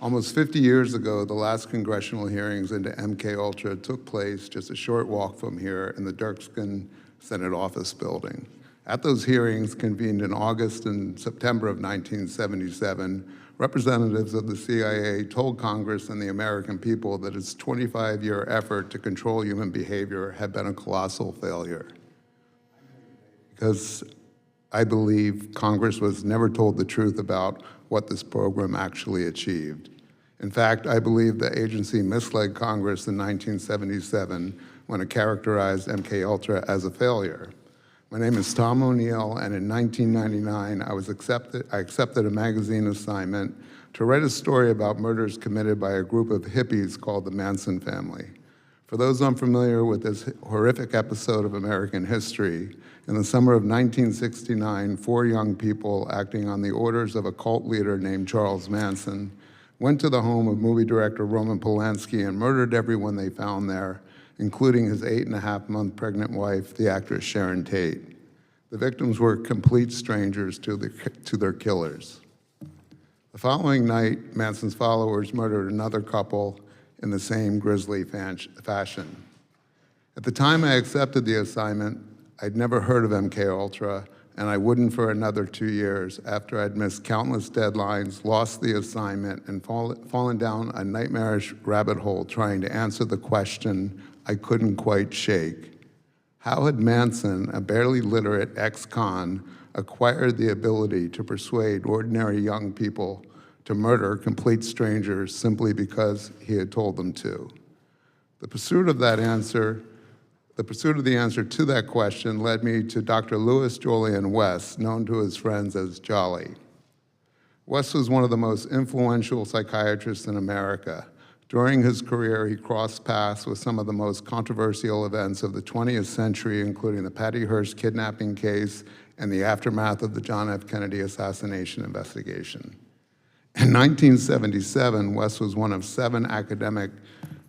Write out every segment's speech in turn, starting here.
Almost 50 years ago, the last congressional hearings into MKUltra took place just a short walk from here in the Dirksen Senate Office Building. At those hearings, convened in August and September of 1977, representatives of the CIA told Congress and the American people that its 25-year effort to control human behavior had been a colossal failure. Because I believe Congress was never told the truth about what this program actually achieved. In fact, I believe the agency misled Congress in 1977 when it characterized MKUltra as a failure. My name is Tom O'Neill, and in 1999, I accepted a magazine assignment to write a story about murders committed by a group of hippies called the Manson family. For those unfamiliar with this horrific episode of American history, in the summer of 1969, 4 young people acting on the orders of a cult leader named Charles Manson went to the home of movie director Roman Polanski and murdered everyone they found there, including his 8.5-month pregnant wife, the actress Sharon Tate. The victims were complete strangers to their killers. The following night, Manson's followers murdered another couple in the same grisly fashion. At the time I accepted the assignment, I'd never heard of MKUltra, and I wouldn't for another 2 years after I'd missed countless deadlines, lost the assignment, and fallen down a nightmarish rabbit hole trying to answer the question I couldn't quite shake. How had Manson, a barely literate ex-con, acquired the ability to persuade ordinary young people to murder complete strangers simply because he had told them to? The pursuit of the answer to that question led me to Dr. Louis Julian West, known to his friends as Jolly. West was one of the most influential psychiatrists in America. During his career, he crossed paths with some of the most controversial events of the 20th century, including the Patty Hearst kidnapping case and the aftermath of the John F. Kennedy assassination investigation. In 1977, West was one of 7 academic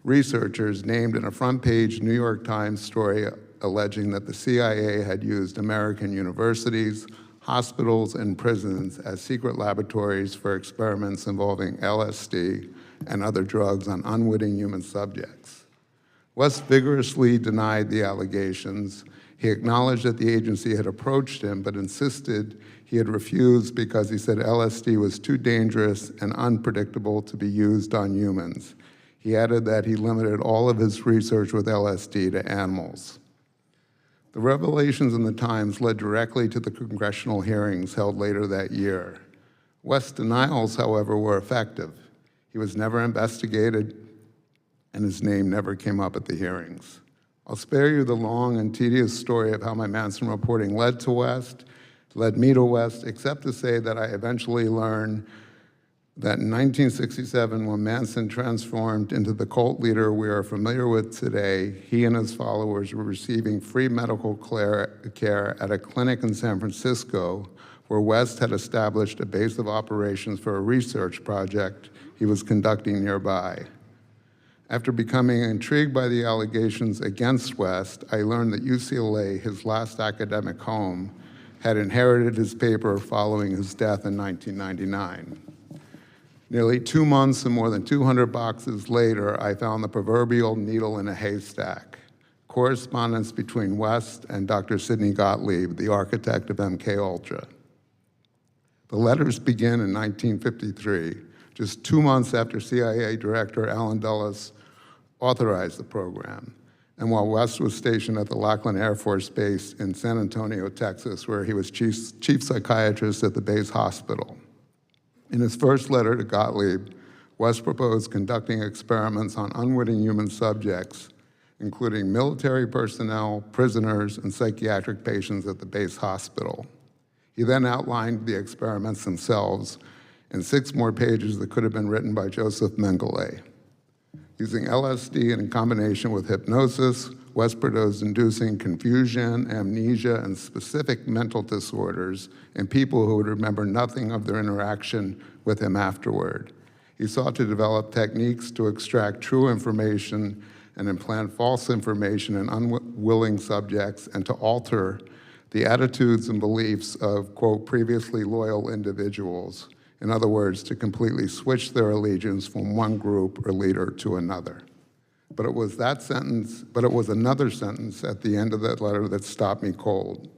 researchers named in a front-page New York Times story alleging that the CIA had used American universities, hospitals, and prisons as secret laboratories for experiments involving LSD and other drugs on unwitting human subjects. West vigorously denied the allegations. He acknowledged that the agency had approached him, but insisted he had refused because he said LSD was too dangerous and unpredictable to be used on humans. He added that he limited all of his research with LSD to animals. The revelations in the Times led directly to the congressional hearings held later that year. West's denials, however, were effective. He was never investigated, and his name never came up at the hearings. I'll spare you the long and tedious story of how my Manson reporting led me to West, except to say that I eventually learned that in 1967, when Manson transformed into the cult leader we are familiar with today, he and his followers were receiving free medical care at a clinic in San Francisco, where West had established a base of operations for a research project he was conducting nearby. After becoming intrigued by the allegations against West, I learned that UCLA, his last academic home, had inherited his paper following his death in 1999. Nearly 2 months and more than 200 boxes later, I found the proverbial needle in a haystack: correspondence between West and Dr. Sidney Gottlieb, the architect of MKUltra. The letters begin in 1953, just 2 months after CIA Director Allen Dulles authorized the program, and while West was stationed at the Lackland Air Force Base in San Antonio, Texas, where he was chief psychiatrist at the base hospital. In his first letter to Gottlieb, West proposed conducting experiments on unwitting human subjects, including military personnel, prisoners, and psychiatric patients at the base hospital. He then outlined the experiments themselves in 6 more pages that could have been written by Joseph Mengele. Using LSD in combination with hypnosis, West proposed inducing confusion, amnesia, and specific mental disorders in people who would remember nothing of their interaction with him afterward. He sought to develop techniques to extract true information and implant false information in unwilling subjects, and to alter the attitudes and beliefs of, quote, previously loyal individuals In other words, to completely switch their allegiance from one group or leader to another. But it was another sentence at the end of that letter that stopped me cold.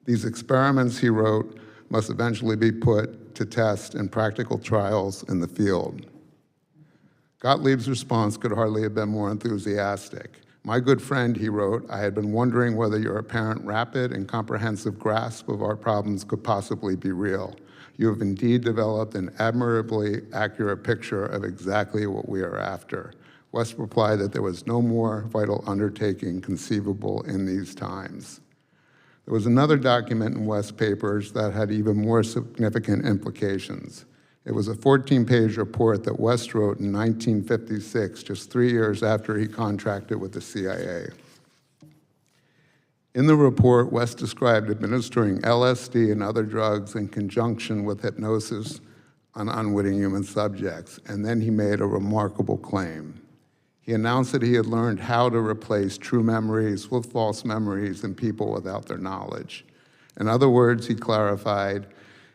These experiments, he wrote, must eventually be put to test in practical trials in the field. Gottlieb's response could hardly have been more enthusiastic. My good friend, he wrote, I had been wondering whether your apparent rapid and comprehensive grasp of our problems could possibly be real. You have indeed developed an admirably accurate picture of exactly what we are after. West replied that there was no more vital undertaking conceivable in these times. There was another document in West's papers that had even more significant implications. It was a 14-page report that West wrote in 1956, just 3 years after he contracted with the CIA. In the report, West described administering LSD and other drugs in conjunction with hypnosis on unwitting human subjects, and then he made a remarkable claim. He announced that he had learned how to replace true memories with false memories in people without their knowledge. In other words, he clarified,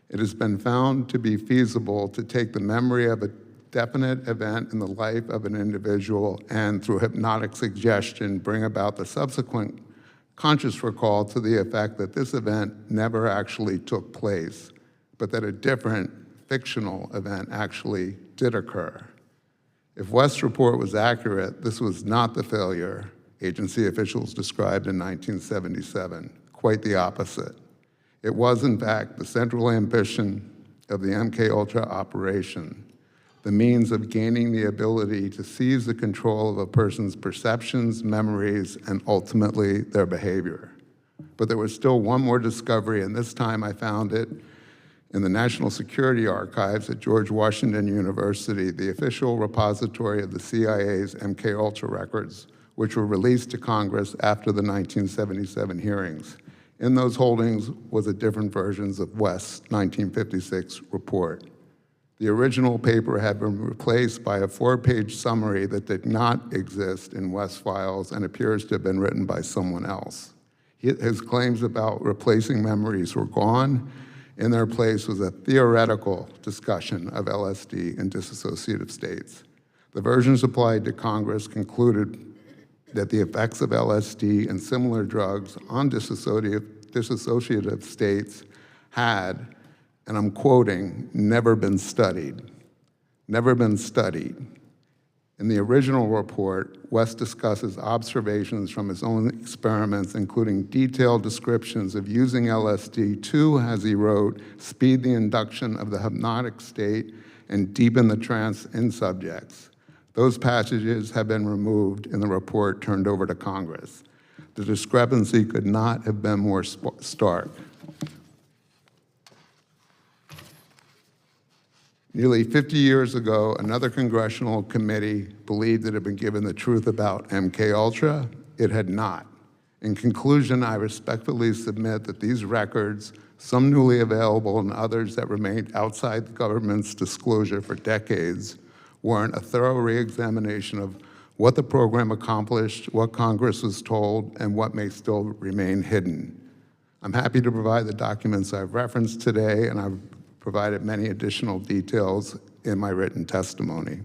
it has been found to be feasible to take the memory of a definite event in the life of an individual and, through hypnotic suggestion, bring about the subsequent conscious recall to the effect that this event never actually took place, but that a different fictional event actually did occur. If West's report was accurate, this was not the failure agency officials described in 1977, quite the opposite. It was, in fact, the central ambition of the MKUltra operation, the means of gaining the ability to seize the control of a person's perceptions, memories, and ultimately their behavior. But there was still one more discovery, and this time I found it in the National Security Archives at George Washington University, the official repository of the CIA's MKUltra records, which were released to Congress after the 1977 hearings. In those holdings was a different versions of West's 1956 report. The original paper had been replaced by a 4-page summary that did not exist in West's files and appears to have been written by someone else. His claims about replacing memories were gone. In their place was a theoretical discussion of LSD in dissociative states. The versions applied to Congress concluded that the effects of LSD and similar drugs on dissociative states had, and I'm quoting, never been studied. Never been studied. In the original report, West discusses observations from his own experiments, including detailed descriptions of using LSD to, as he wrote, speed the induction of the hypnotic state and deepen the trance in subjects. Those passages have been removed in the report turned over to Congress. The discrepancy could not have been more stark. Nearly 50 years ago, another congressional committee believed it had been given the truth about MKUltra. It had not. In conclusion, I respectfully submit that these records, some newly available and others that remained outside the government's disclosure for decades, warrant a thorough re-examination of what the program accomplished, what Congress was told, and what may still remain hidden. I'm happy to provide the documents I've referenced today, and I've provided many additional details in my written testimony.